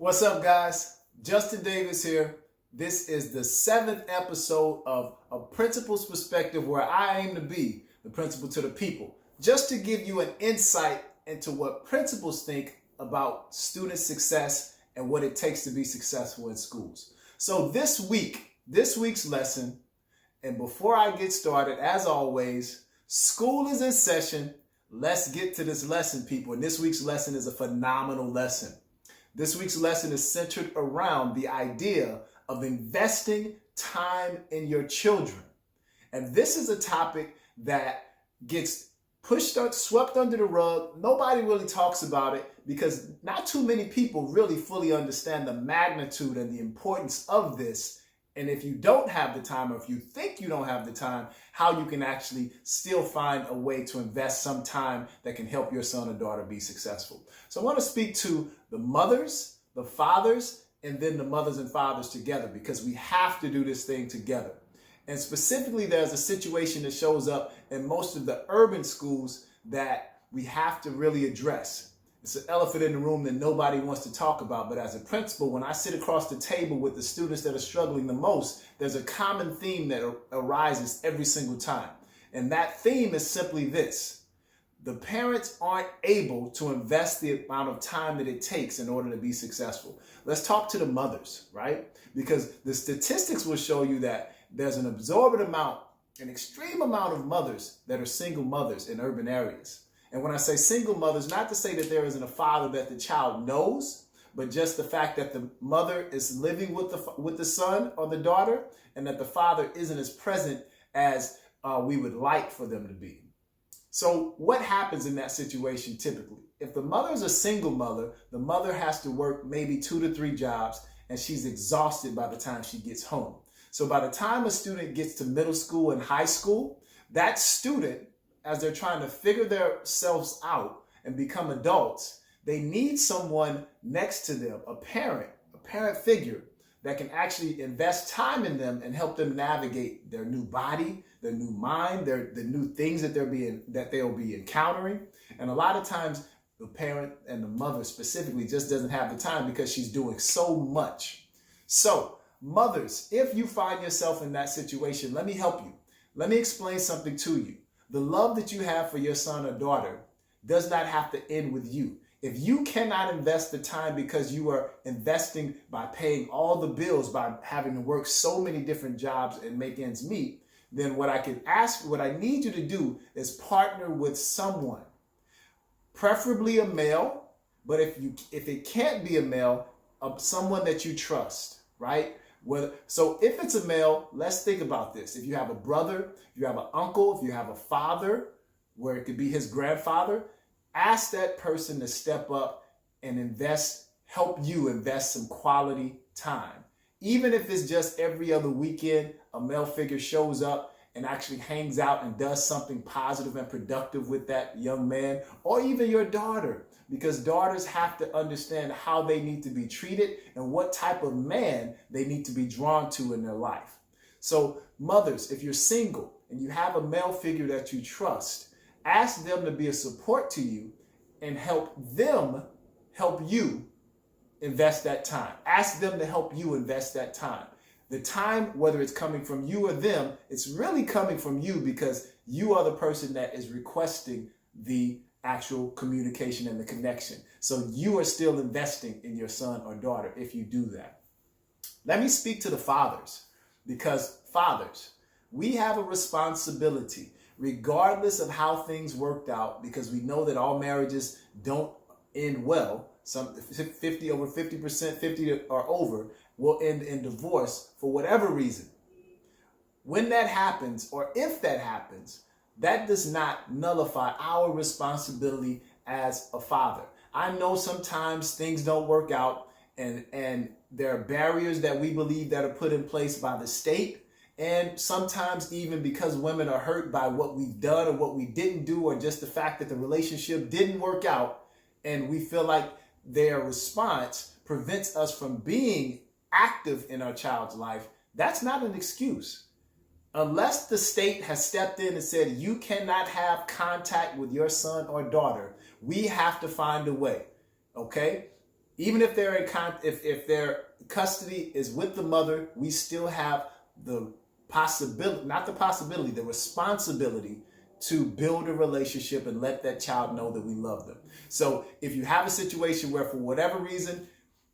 What's up, guys? Justin Davis here. This is the 7th episode of A Principal's Perspective, where I aim to be the principal to the people, just to give you an insight into what principals think about student success and what it takes to be successful in schools. So this week's lesson, and before I get started, as always, school is in session. Let's get to this lesson, people. And this week's lesson is a phenomenal lesson. This week's lesson is centered around the idea of investing time in your children. And this is a topic that gets swept under the rug. Nobody really talks about it because not too many people really fully understand the magnitude and the importance of this. And if you don't have the time, or if you think you don't have the time, how you can actually still find a way to invest some time that can help your son or daughter be successful. So I want to speak to the mothers, the fathers, and then the mothers and fathers together, because we have to do this thing together. And specifically, there's a situation that shows up in most of the urban schools that we have to really address. It's an elephant in the room that nobody wants to talk about. But as a principal, when I sit across the table with the students that are struggling the most, there's a common theme that arises every single time. And that theme is simply this: the parents aren't able to invest the amount of time that it takes in order to be successful. Let's talk to the mothers, right? Because the statistics will show you that there's an extreme amount of mothers that are single mothers in urban areas. And when I say single mothers, not to say that there isn't a father that the child knows, but just the fact that the mother is living with the son or the daughter, and that the father isn't as present as we would like for them to be. So what happens in that situation typically? If the mother is a single mother, the mother has to work maybe 2 to 3 jobs, and she's exhausted by the time she gets home. So by the time a student gets to middle school and high school, that student, as they're trying to figure themselves out and become adults, they need someone next to them, a parent figure that can actually invest time in them and help them navigate their new body, their new mind, the new things that they'll be encountering. And a lot of times the parent and the mother specifically just doesn't have the time because she's doing so much. So mothers, if you find yourself in that situation, let me help you. Let me explain something to you. The love that you have for your son or daughter does not have to end with you. If you cannot invest the time because you are investing by paying all the bills, by having to work so many different jobs and make ends meet, then what I need you to do is partner with someone, preferably a male, but if it can't be a male, someone that you trust, right? So if it's a male, let's think about this. If you have a brother, if you have an uncle, if you have a father, where it could be his grandfather, ask that person to step up and help you invest some quality time. Even if it's just every other weekend, a male figure shows up and actually hangs out and does something positive and productive with that young man, or even your daughter, because daughters have to understand how they need to be treated and what type of man they need to be drawn to in their life. So mothers, if you're single and you have a male figure that you trust, ask them to be a support to you and help them help you invest that time. Ask them to help you invest that time. The time, whether it's coming from you or them, it's really coming from you, because you are the person that is requesting the actual communication and the connection. So you are still investing in your son or daughter if you do that. Let me speak to the fathers, because fathers, we have a responsibility, regardless of how things worked out, because we know that all marriages don't end well. Some over 50%, 50 or over, will end in divorce for whatever reason. When that happens, or if that happens, that does not nullify our responsibility as a father. I know sometimes things don't work out, and there are barriers that we believe that are put in place by the state. And sometimes even because women are hurt by what we've done or what we didn't do, or just the fact that the relationship didn't work out, and we feel like their response prevents us from being active in our child's life, that's not an excuse. Unless the state has stepped in and said, you cannot have contact with your son or daughter, we have to find a way, okay? Even if they're if their custody is with the mother, we still have the possibility, not the possibility, the responsibility to build a relationship and let that child know that we love them. So if you have a situation where for whatever reason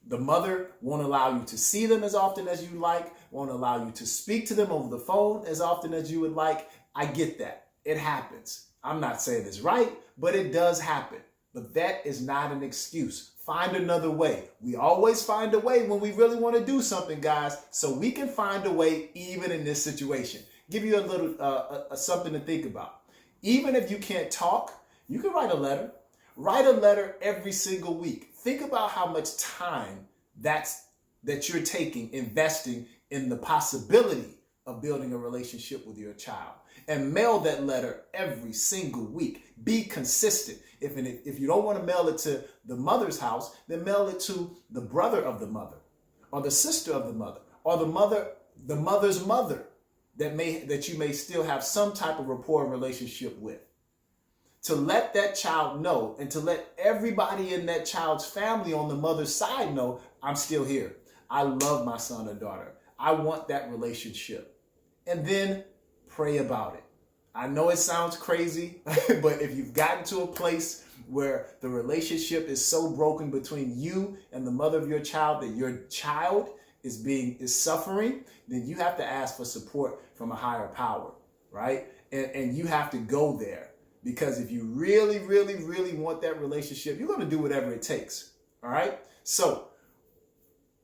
the mother won't allow you to see them as often as you like, won't allow you to speak to them over the phone as often as you would like, I get that. It happens. I'm not saying it's right, but it does happen. But that is not an excuse. Find another way. We always find a way when we really want to do something, guys. So we can find a way even in this situation. Give you a little something to think about. Even if you can't talk, you can write a letter. Write a letter every single week. Think about how much time that you're taking, investing in the possibility of building a relationship with your child. And mail that letter every single week. Be consistent. If you don't want to mail it to the mother's house, then mail it to the brother of the mother, or the sister of the mother, or the mother's mother that you may still have some type of rapport and relationship with. To let that child know, and to let everybody in that child's family on the mother's side know, I'm still here. I love my son or daughter. I want that relationship. And then pray about it. I know it sounds crazy, but if you've gotten to a place where the relationship is so broken between you and the mother of your child that your child is suffering, then you have to ask for support from a higher power, right? And you have to go there. Because if you really, really, really want that relationship, you're going to do whatever it takes. All right. So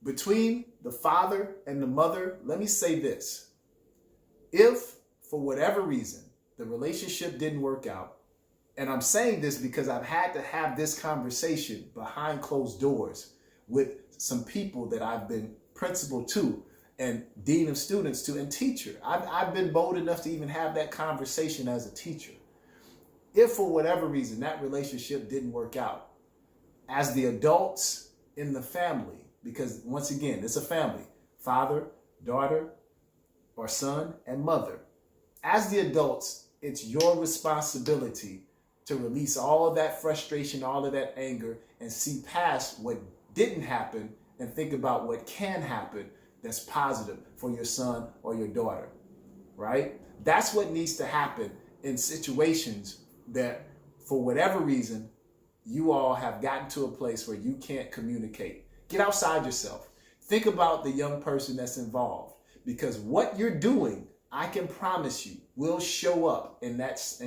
between the father and the mother, let me say this. If for whatever reason the relationship didn't work out, and I'm saying this because I've had to have this conversation behind closed doors with some people that I've been principal to and dean of students to and teacher. I've been bold enough to even have that conversation as a teacher. If for whatever reason that relationship didn't work out, as the adults in the family, because once again, it's a family, father, daughter, or son, and mother. As the adults, it's your responsibility to release all of that frustration, all of that anger, and see past what didn't happen and think about what can happen that's positive for your son or your daughter, right? That's what needs to happen in situations that for whatever reason, you all have gotten to a place where you can't communicate. Get outside yourself. Think about the young person that's involved, because what you're doing, I can promise you, will show up in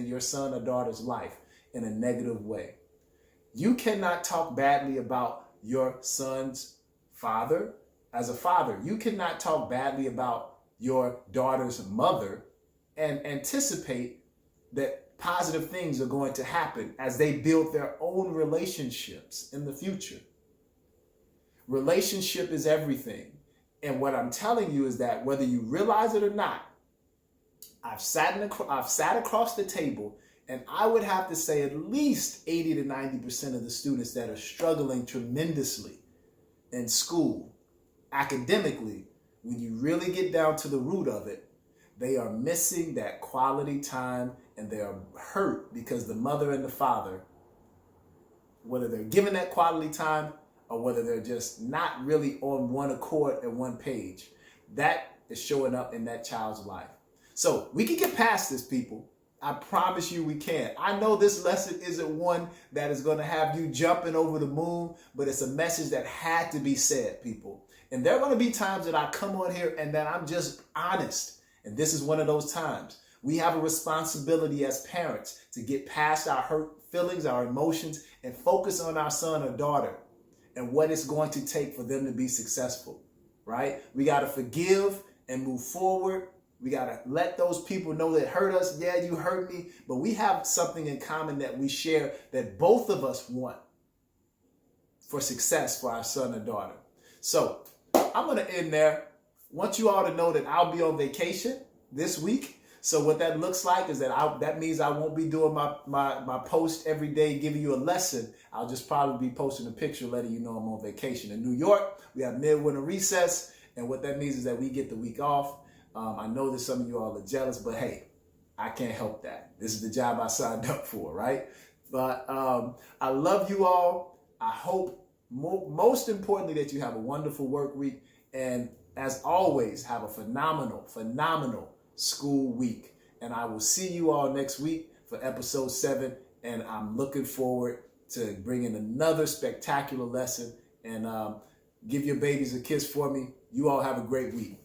your son or daughter's life in a negative way. You cannot talk badly about your son's father as a father. You cannot talk badly about your daughter's mother and anticipate that positive things are going to happen as they build their own relationships in the future. Relationship is everything. And what I'm telling you is that whether you realize it or not, I've sat across the table, and I would have to say at least 80 to 90% of the students that are struggling tremendously in school, academically, when you really get down to the root of it, they are missing that quality time, and they are hurt because the mother and the father, whether they're given that quality time or whether they're just not really on one accord and one page, that is showing up in that child's life. So we can get past this, people. I promise you we can. I know this lesson isn't one that is going to have you jumping over the moon, but it's a message that had to be said, people. And there are going to be times that I come on here and that I'm just honest. And this is one of those times. We have a responsibility as parents to get past our hurt feelings, our emotions, and focus on our son or daughter and what it's going to take for them to be successful, right? We got to forgive and move forward. We got to let those people know that hurt us. Yeah, you hurt me, but we have something in common that we share that both of us want for success for our son or daughter. So I'm going to end there. Want you all to know that I'll be on vacation this week. So what that looks like is that means I won't be doing my post every day giving you a lesson. I'll just probably be posting a picture letting you know I'm on vacation. In New York, we have midwinter recess. And what that means is that we get the week off. I know that some of you all are jealous, but hey, I can't help that. This is the job I signed up for, right? But I love you all. I hope most importantly, that you have a wonderful work week. And as always, have a phenomenal school week. And I will see you all next week for episode 7. And I'm looking forward to bringing another spectacular lesson. And give your babies a kiss for me. You all have a great week.